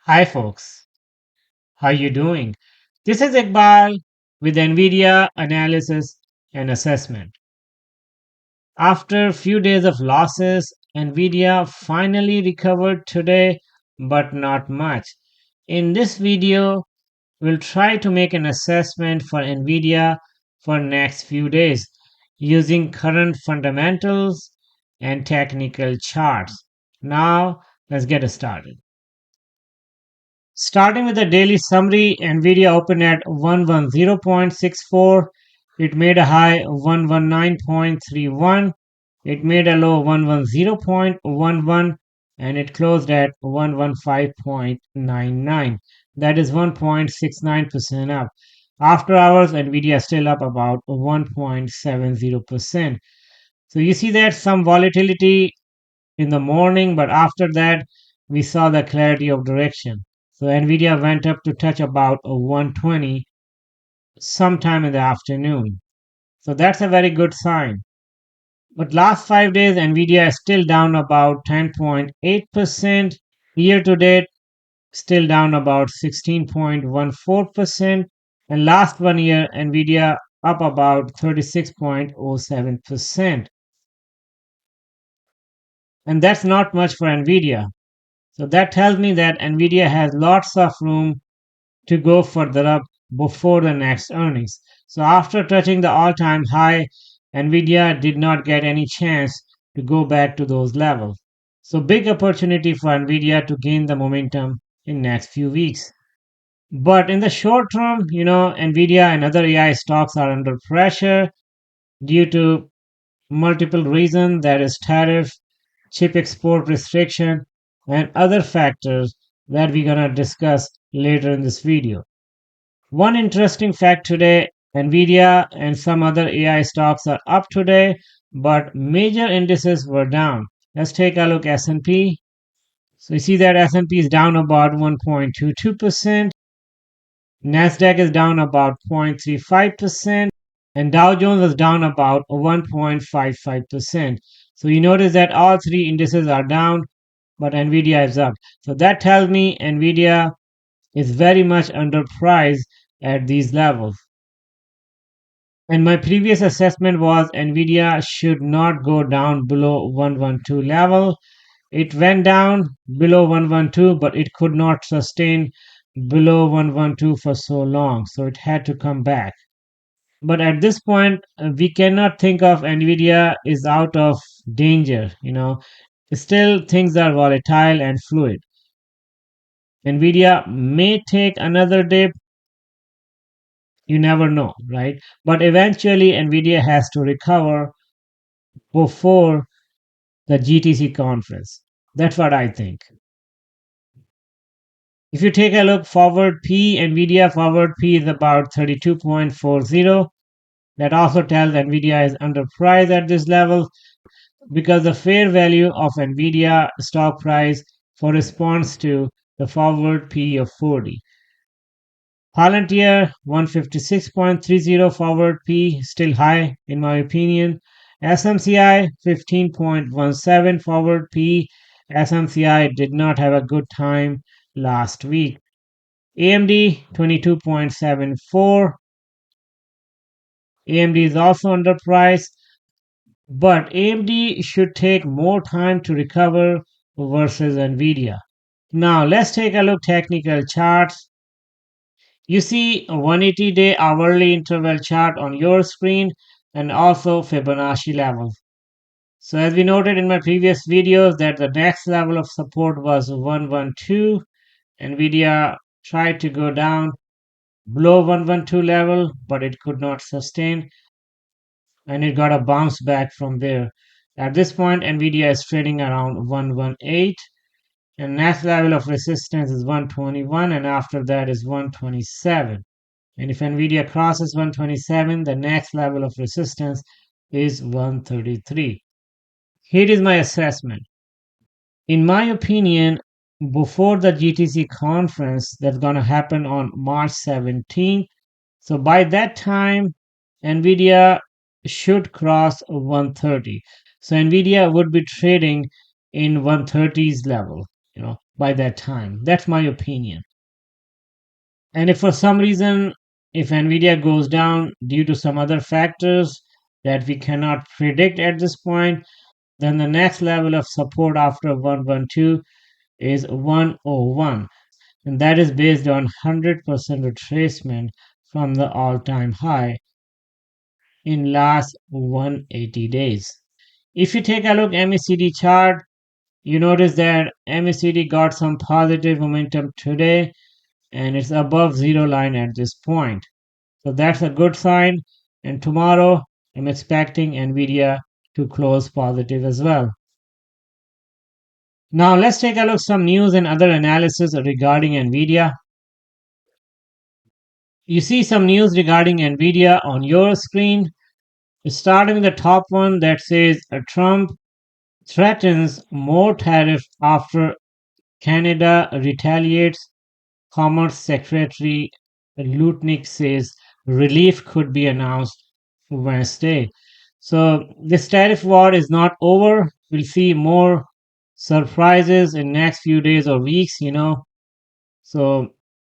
Hi folks, how you doing? This is Iqbal with NVIDIA Analysis and Assessment. After a few days of losses, NVIDIA finally recovered today, but not much. In this video, we'll try to make an assessment for NVIDIA for next few days using current fundamentals and technical charts. Now, let's get started. Starting with the daily summary, Nvidia opened at 110.64. It made a high 119.31. It made a low 110.11 and it closed at 115.99. That is 1.69% up. After hours, Nvidia is still up about 1.70%. So you see that some volatility in the morning, but after that, we saw the clarity of direction. So Nvidia went up to touch about a 120 sometime in the afternoon. So that's a very good sign. But last 5 days, Nvidia is still down about 10.8%. Year to date, still down about 16.14%. And last 1 year, Nvidia up about 36.07%. And that's not much for Nvidia. So that tells me that Nvidia has lots of room to go further up before the next earnings. So after touching the all-time high, Nvidia did not get any chance to go back to those levels. So big opportunity for Nvidia to gain the momentum in next few weeks. But in the short term, Nvidia and other AI stocks are under pressure due to multiple reasons, that is tariff, chip export restriction, and other factors that we're going to discuss later in this video. One interesting fact today, Nvidia and some other AI stocks are up today, but major indices were down. Let's take a look at S&P. So you see that S&P is down about 1.22%, Nasdaq is down about 0.35%, and Dow Jones was down about 1.55%. So you notice that all three indices are down, but Nvidia is up. So that tells me Nvidia is very much underpriced at these levels. And my previous assessment was Nvidia should not go down below 112 level. It went down below 112, but it could not sustain below 112 for so long, so it had to come back. But at this point, we cannot think of Nvidia is out of danger. Still things are volatile and fluid. Nvidia may take another dip, you never know, right? But eventually Nvidia has to recover before the GTC conference. That's what I think. If you take a look forward P, Nvidia forward P is about 32.40. That also tells Nvidia is underpriced at this level because the fair value of Nvidia stock price corresponds to the forward P of 40. Palantir 156.30 forward P, still high in my opinion. SMCI 15.17 forward P. SMCI did not have a good time last week. AMD 22.74. AMD is also underpriced, but AMD should take more time to recover versus Nvidia. Now let's take a look technical charts. You see a 180-day hourly interval chart on your screen and also Fibonacci levels. So as we noted in my previous videos that the next level of support was 112. Nvidia tried to go down below 112 level, but it could not sustain and it got a bounce back from there. At this point, Nvidia is trading around 118 and next level of resistance is 121 and after that is 127. And if Nvidia crosses 127, the next level of resistance is 133. Here is my assessment. In my opinion, before the GTC conference that's going to happen on March 17th, so by that time, Nvidia should cross 130. So Nvidia would be trading in 130's level. by that time. That's my opinion. And if for some reason, if Nvidia goes down due to some other factors that we cannot predict at this point, then the next level of support after 112 is 101, and that is based on 100% retracement from the all-time high in last 180 days. If you take a look MACD chart, you notice that MACD got some positive momentum today and it's above zero line at this point. So that's a good sign. And tomorrow I'm expecting Nvidia to close positive as well. Now let's take a look some news and other analysis regarding Nvidia. You see some news regarding Nvidia on your screen. Starting with the top one that says Trump threatens more tariff after Canada retaliates. Commerce Secretary Lutnick says relief could be announced Wednesday. So this tariff war is not over. We'll see more surprises in next few days or weeks. So,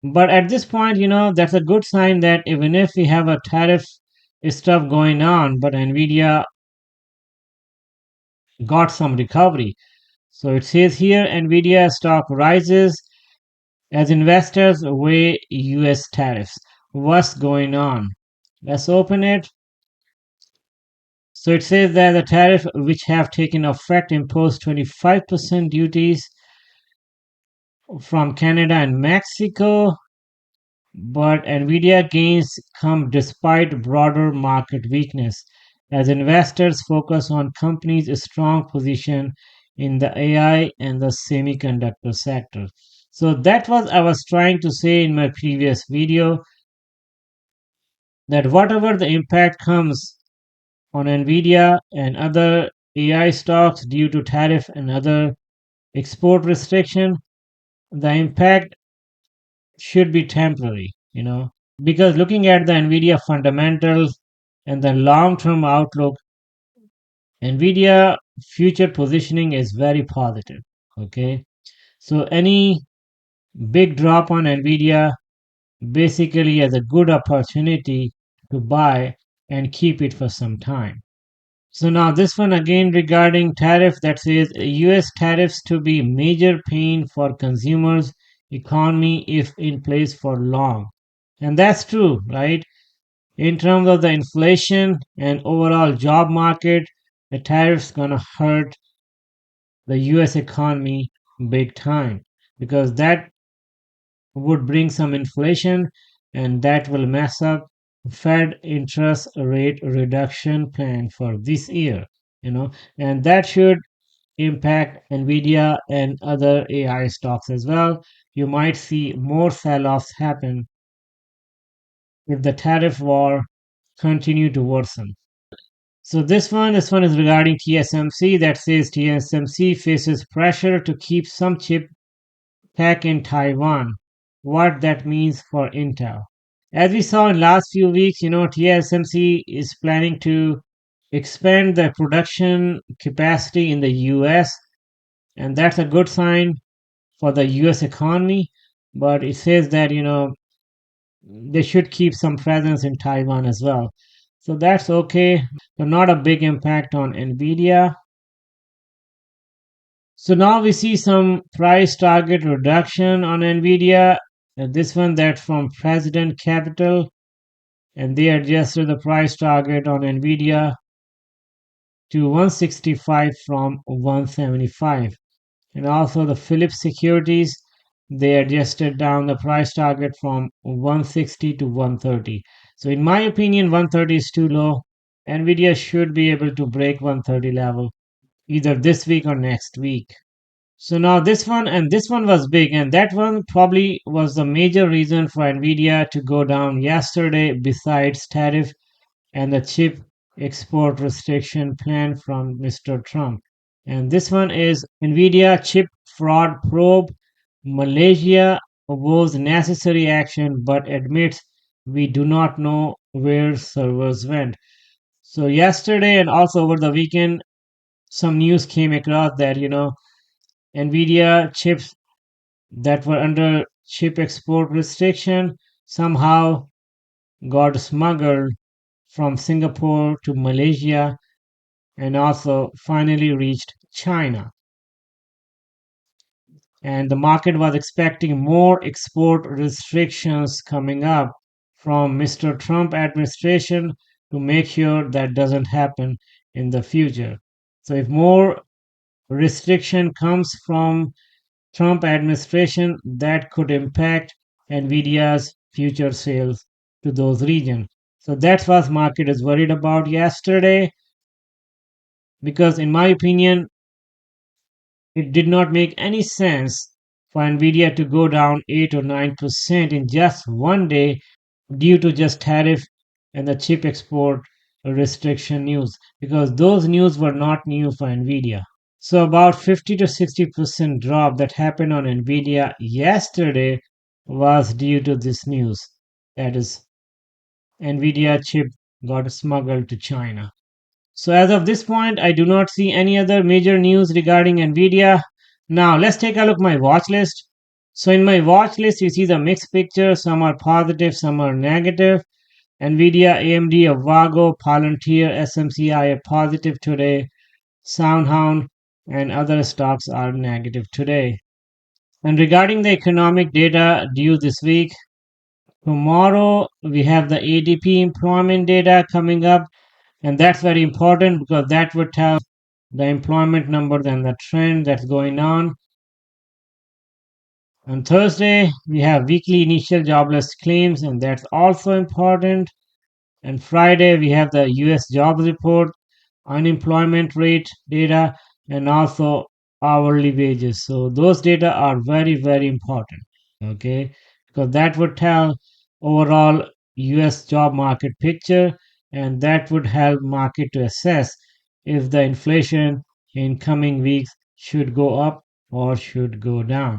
but at this point, that's a good sign that even if we have a tariff stuff going on, but Nvidia got some recovery. So it says here Nvidia stock rises as investors weigh US tariffs. What's going on? Let's open it. So it says that the tariff which have taken effect imposed 25% duties from Canada and Mexico, but Nvidia gains come despite broader market weakness as investors focus on companies' strong position in the AI and the semiconductor sector. So that was I was trying to say in my previous video that whatever the impact comes on Nvidia and other AI stocks due to tariff and other export restriction, the impact should be temporary, because looking at the Nvidia fundamentals and the long-term outlook, Nvidia future positioning is very positive. Okay, so any big drop on Nvidia basically as a good opportunity to buy and keep it for some time. So now this one again regarding tariff that says US tariffs to be major pain for consumers economy if in place for long. And that's true, right? In terms of the inflation and overall job market, the tariffs gonna hurt the US economy big time because that would bring some inflation and that will mess up Fed interest rate reduction plan for this year, and that should impact Nvidia and other AI stocks as well. You might see more sell-offs happen if the tariff war continue to worsen. So this one is regarding TSMC that says TSMC faces pressure to keep some chip tech in Taiwan. What that means for Intel. As we saw in last few weeks, TSMC is planning to expand the production capacity in the US, and that's a good sign for the US economy. But it says that, they should keep some presence in Taiwan as well. So that's okay. So not a big impact on Nvidia. So now we see some price target reduction on Nvidia. This one that from President Capital, and they adjusted the price target on Nvidia to 165 from 175. And also the Philips Securities, they adjusted down the price target from 160 to 130. So in my opinion, 130 is too low. Nvidia should be able to break 130 level either this week or next week. So now this one was big, and that one probably was the major reason for Nvidia to go down yesterday, besides tariff and the chip export restriction plan from Mr. Trump. And this one is Nvidia chip fraud probe. Malaysia was necessary action but admits we do not know where servers went. So yesterday and also over the weekend, some news came across that Nvidia chips that were under chip export restriction somehow got smuggled from Singapore to Malaysia and also finally reached China. And the market was expecting more export restrictions coming up from Mr. Trump administration to make sure that doesn't happen in the future. So if more restriction comes from Trump administration, that could impact Nvidia's future sales to those regions. So that's what market is worried about yesterday, because in my opinion it did not make any sense for Nvidia to go down 8 or 9% in just one day due to just tariff and the chip export restriction news, because those news were not new for Nvidia. So about 50 to 60% drop that happened on Nvidia yesterday was due to this news. That is, Nvidia chip got smuggled to China. So as of this point, I do not see any other major news regarding Nvidia. Now let's take a look at my watch list. So in my watch list, you see the mixed picture. Some are positive, some are negative. Nvidia, AMD, Avago, Palantir, SMCI are positive today. SoundHound and other stocks are negative today. And regarding the economic data due this week, tomorrow we have the ADP employment data coming up, and that's very important because that would tell the employment numbers and the trend that's going on. On Thursday, we have weekly initial jobless claims, and that's also important. And Friday, we have the US jobs report, unemployment rate data, and also hourly wages. So those data are very, very important. Okay, because that would tell overall US job market picture, and that would help market to assess if the inflation in coming weeks should go up or should go down.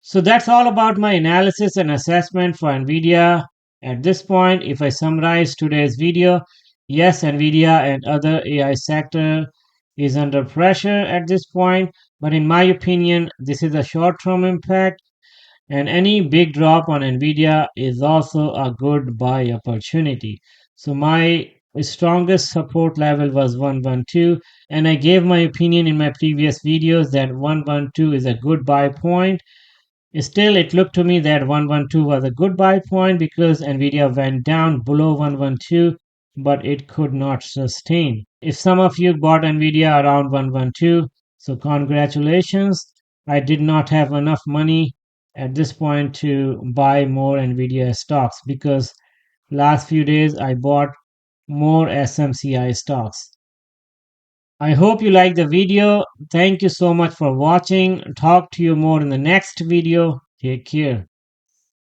So that's all about my analysis and assessment for Nvidia. At this point, if I summarize today's video, yes, Nvidia and other AI sector is under pressure at this point, but in my opinion, this is a short-term impact, and any big drop on Nvidia is also a good buy opportunity. So my strongest support level was 112, and I gave my opinion in my previous videos that 112 is a good buy point. Still, it looked to me that 112 was a good buy point because Nvidia went down below 112, but it could not sustain. If some of you bought Nvidia around 112, so congratulations. I did not have enough money at this point to buy more Nvidia stocks because last few days I bought more SMCI stocks. I hope you liked the video. Thank you so much for watching. Talk to you more in the next video. Take care.